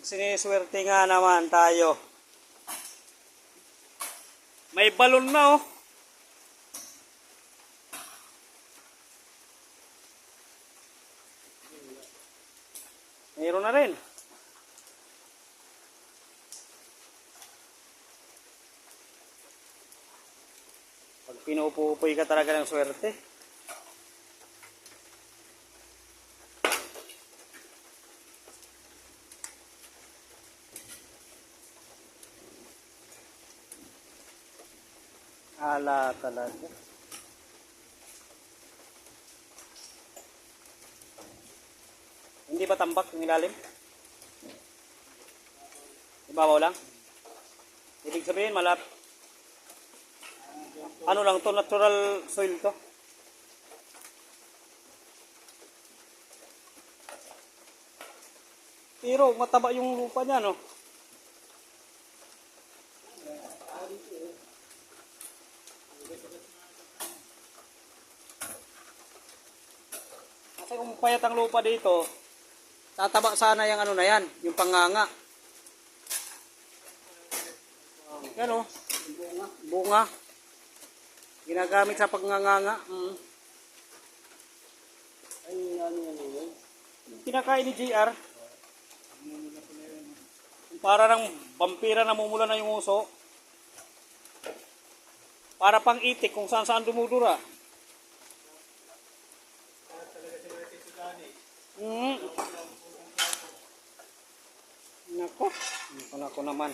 Siniswerte nga naman tayo. May balon na oh. Mayroon na rin. Pag pinupupoy ka talaga ng swerte. Ala talaga. Hindi ba tambak yung ilalim? Ibabaw lang? Ibig sabihin malap. Ano lang to, natural soil to. Pero mataba yung lupa niya, no? Kasi kung payat ang lupa dito, tataba sana yung ano na yan, yung panganga. Yan o, bunga. Ginagamit sa panganganga. Pinakain ni JR. Para ng vampira na mumula na yung uso. Para pang itik kung saan saan dumudura. Nako naman.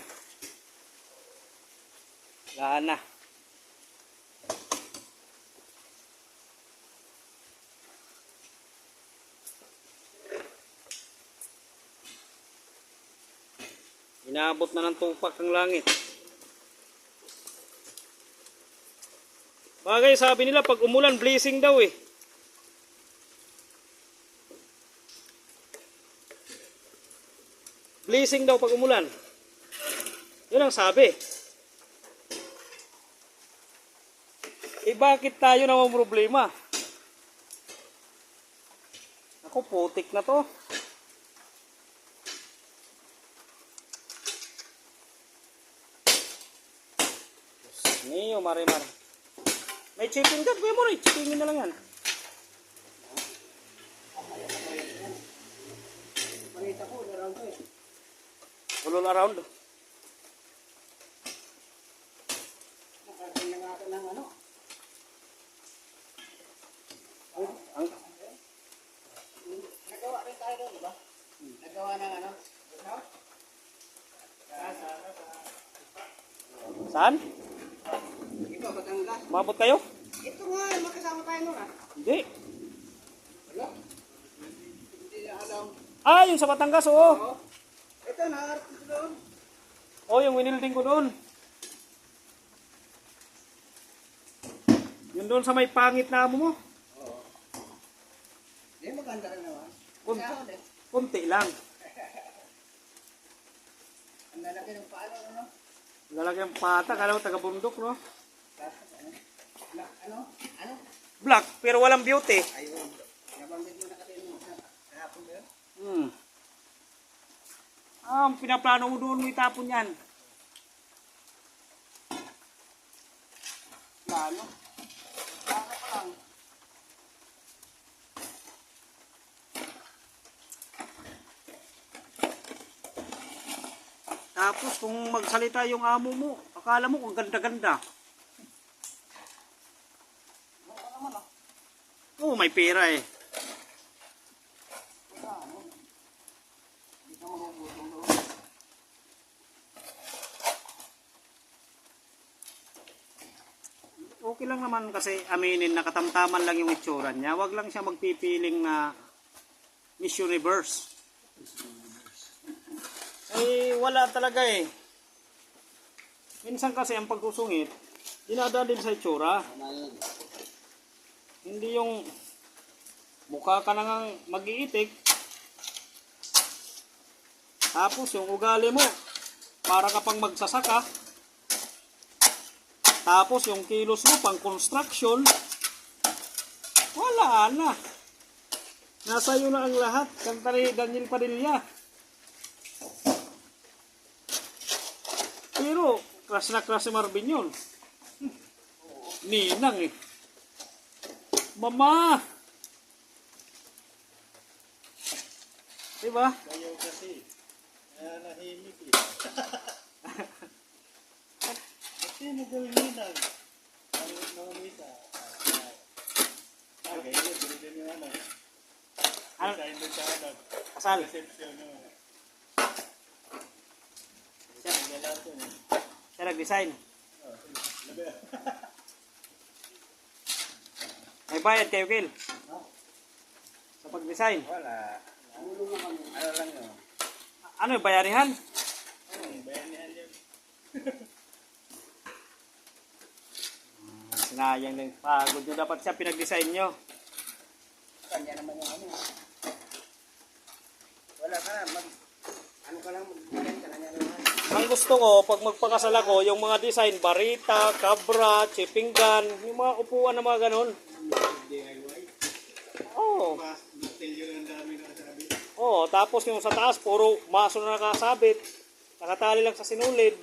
Wala na. Inaabot na ng tupak ang langit. Bagay sabi nila pag umulan blessing daw eh. Blessing daw pag umulan. Yun ang sabi. Eh bakit tayo naman problema? Ako putik na to. Niyo marimar. May chipping cut mo rin. Chippingin na lang yan. Pakita ko, around ko eh. Ulol around. Nakakain na nga ako ng ano. Nagawa rin tayo doon, diba? Nagawa ng ano? Saan? Ito, Batangas. Mabot kayo? Ito nga, makasama tayo nun ah. Hindi. Wala? Hindi na alam. Ah, yung sa Batangas, oo. Oo. Ito, naharap ko doon. Oo, yung winilding ko doon. Yun doon sa may pangit na amo mo. Oo. Hindi, maganda rin naman. Kunti lang. Ang lalaki ng paano, ano? Ang lalaki ng pata, kala mo taga-bundok, no? Ano? Black, pero walang beauty. Ayun. Nabanggit mo na kasi yung kahapon ba yun? Ang pinaplano mo doon, may tapon yan. Plano? Plano pa lang. Tapos kung magsalita yung amo mo, akala mo kung ganda-ganda. Oo, may pera eh. Okay lang naman kasi aminin na katamtaman lang yung itsura niya. Wag lang siya magpipiling na Miss Universe. Eh, wala talaga eh. Minsan kasi ang pagsusungit, dinadalhin sa itsura. Hindi yung mukha ka na ngang mag-iitik. Tapos yung ugali mo, para ka pang magsasaka. Tapos yung kilos mo pang construction. Wala na. Nasa iyo na ang lahat. Kanta ni Daniel Padilla. Crush na crush si Marvin yun. Ninang eh. Mama! Diba? Kayo kasi. Nahimik eh. Kasi nagawin ang mga misa. Ganyan, binigyan yung ano. Ano? Kain doon sa ano. Kasal. Reception naman. Siya nag-design. May bayad kayo, Gil? Sa pag-design? Wala. Ano lang yun? Ano yung bayanihan? Bayanihan yun. Sinayang lang. Pagod nyo dapat siya pinag-design nyo. Kanya naman yung ano. Wala ka na. Ano ka lang, mag-design ka na niya naman. Ang gusto ko, pag magpakasal ako, yung mga design, barita, kabra, chipping gun, yung mga upuan na mga ganun. DIY. Oo. Matilyo ang dami na kasabi. Oo, tapos yung sa taas, puro maso na nakasabit. Nakatali lang sa sinulid.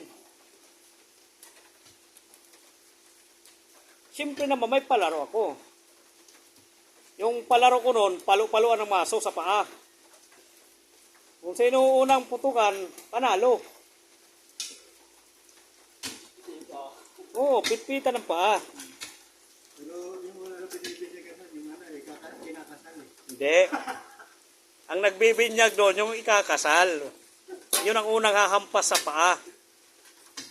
Siyempre naman, may palaro ako. Yung palaro ko noon, palo-paloan ng maso sa paa. Kung sino unang putukan, panalo. Oo, pitpitan ng paa. Pero yung wala na pinipili ka yung ano eh, kinakasal eh. Hindi. Ang nagbibinyag doon, yung ikakasal. Yun ang unang hahampas sa paa.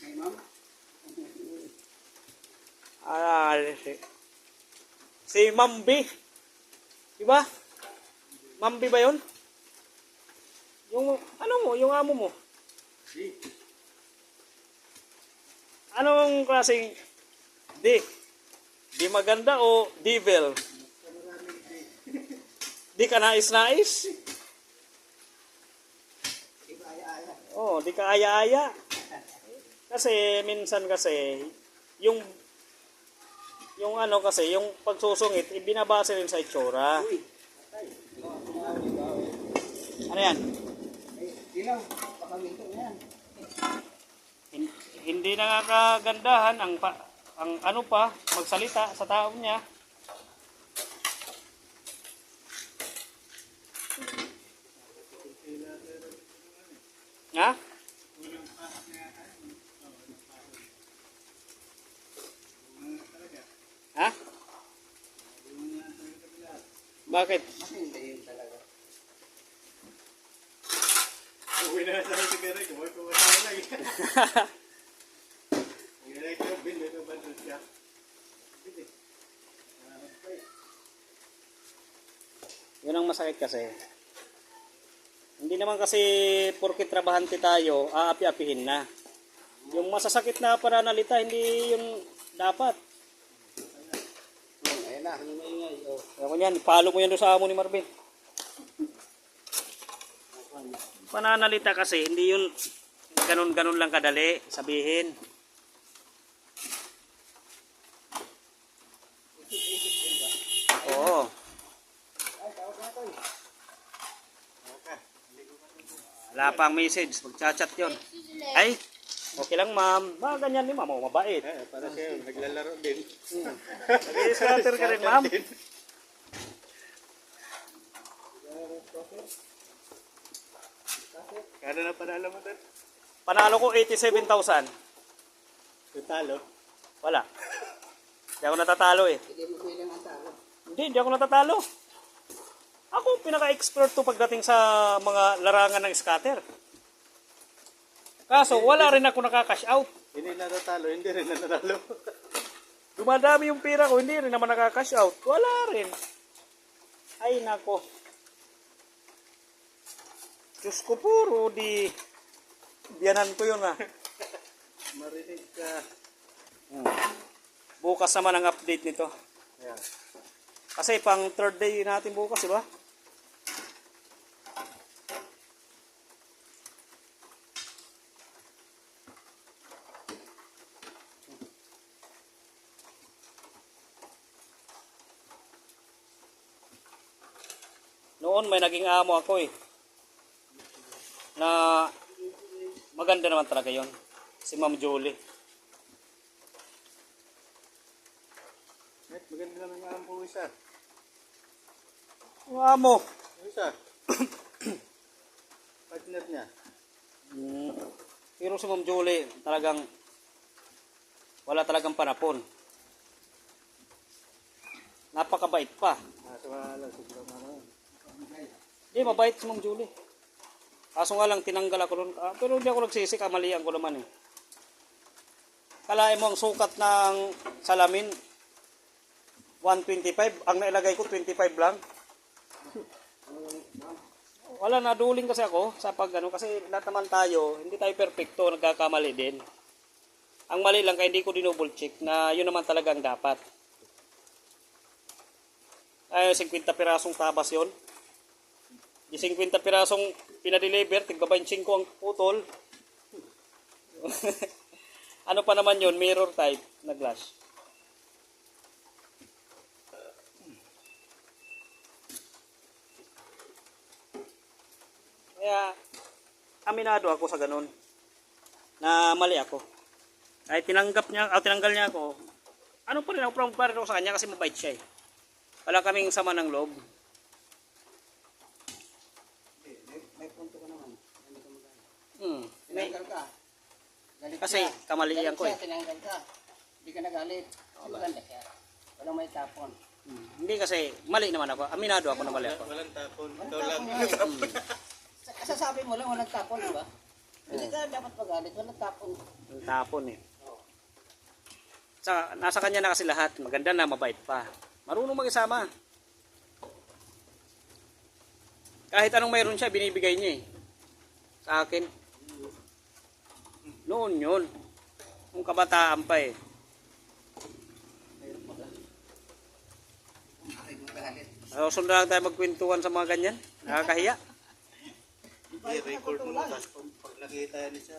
Kay ma'am? Si Mambi. Diba? Mambi ba yun? Yung, ano mo, yung amo mo. Di. Anong klaseng di? Di maganda o devil? Di ka nais-nais? Oh, di ka aya-aya. Kasi minsan kasi yung ano kasi, yung pagsusungit, ibinabase rin sa itsura. Ano yan? Ilaw, pakaminto yan. Hindi nakakagandahan ang ano pa magsalita sa tao niya. Ha? Ha? Bakit? Hindi yun talaga. Uwi na sa sigara ko, may pumasaya lang. Hindi na ito, bin, may pabandod siya. Yun ang masakit kasi. Hindi naman kasi porket trabahante tayo, aapi-apihin na. Yung masasakit na pananalita, hindi yun dapat. Ayun na, ano maingay. Ewan ko yan, ipalo mo yan doon sa amo ni Marvin. Pananalita kasi, hindi yun ganun-ganun lang kadali sabihin. Oo. Wala pang message, magchat-chat yun. Ay, okay lang ma'am. Mga ganyan ni ma'am, oh, mabait. Para siya, naglalaro din. Nag-i-scatter ka rin ma'am. Kano na panalo mo doon? Panalo ko 87,000. Talo? Wala. Hindi ako natatalo eh. Hindi mo bilang ang talo. Hindi ako natatalo. Ako pinaka-expert to pagdating sa mga larangan ng scatter. Kaso wala rin ako nakaka-cash out. Hindi natatalo, hindi rin natatalo. Dumadami yung pera ko, hindi rin naman nakaka-cash out. Wala rin. Ay nako. Diyos ko puro di biyanan ko yun ah. Marinig ka. Bukas naman ang update nito. Yeah. Kasi pang third day natin bukas, di ba? Noon may naging amo ako eh. Na maganda naman talaga yon. Si Ma'am Julie. isa. Mo. Yung isa. Partner niya. Pero si Ma'am Julie, talagang wala talagang panapon. Napakabait pa. Nasa lang siguro naman. Hindi, mabait si Ma'am Julie. Kaso nga lang, tinanggal ako nun. Pero hindi ako nagsisi, kamalian ko naman eh. Kalahin mo ang sukat ng salamin, 125. Ang nailagay ko, 25 lang. Wala, naduling kasi ako sa pag-ano. Kasi lahat naman tayo, hindi tayo perfecto, nagkakamali din. Ang mali lang, kaya hindi ko dinouble check na yun naman talaga ang dapat. Ay, 50 pirasong tabas yun. Di 50 pirasong pinadeliver, tigba 25 ang putol. Ano pa naman yun, mirror type na glass. Kaya, aminado ako sa ganun. Na mali ako. Ay tinanggal niya ako. Ano pa rin ako para sa kanya kasi mabait siya eh. Wala kaming sama ng loob. May punto ka naman. May, Tinanggal ka. Galit kasi siya. kamalian ko eh. Galit siya, tinanggal ka. Hindi ka nagalit. Maganda siya. Walang may tapon. Hindi kasi mali naman ako. Aminado ako na mali ako. Walang tapon. Walang Ikaw lang. tapon nga eh. Sasabi mo lang walang tapon, di ba? Hindi ka dapat magalit. Walang tapon. Ang tapon eh. Nasa kanya na kasi lahat. Maganda na, mabait pa. Marunong mag-isama. Kahit anong mayroon siya, binibigay niya eh. Sa akin. Noon yun. Nung kabataan pa eh. Sunod lang tayo magkwentuhan sa mga ganyan. Nakakahiya. I-record mo. Tapos pag nakita yan siya.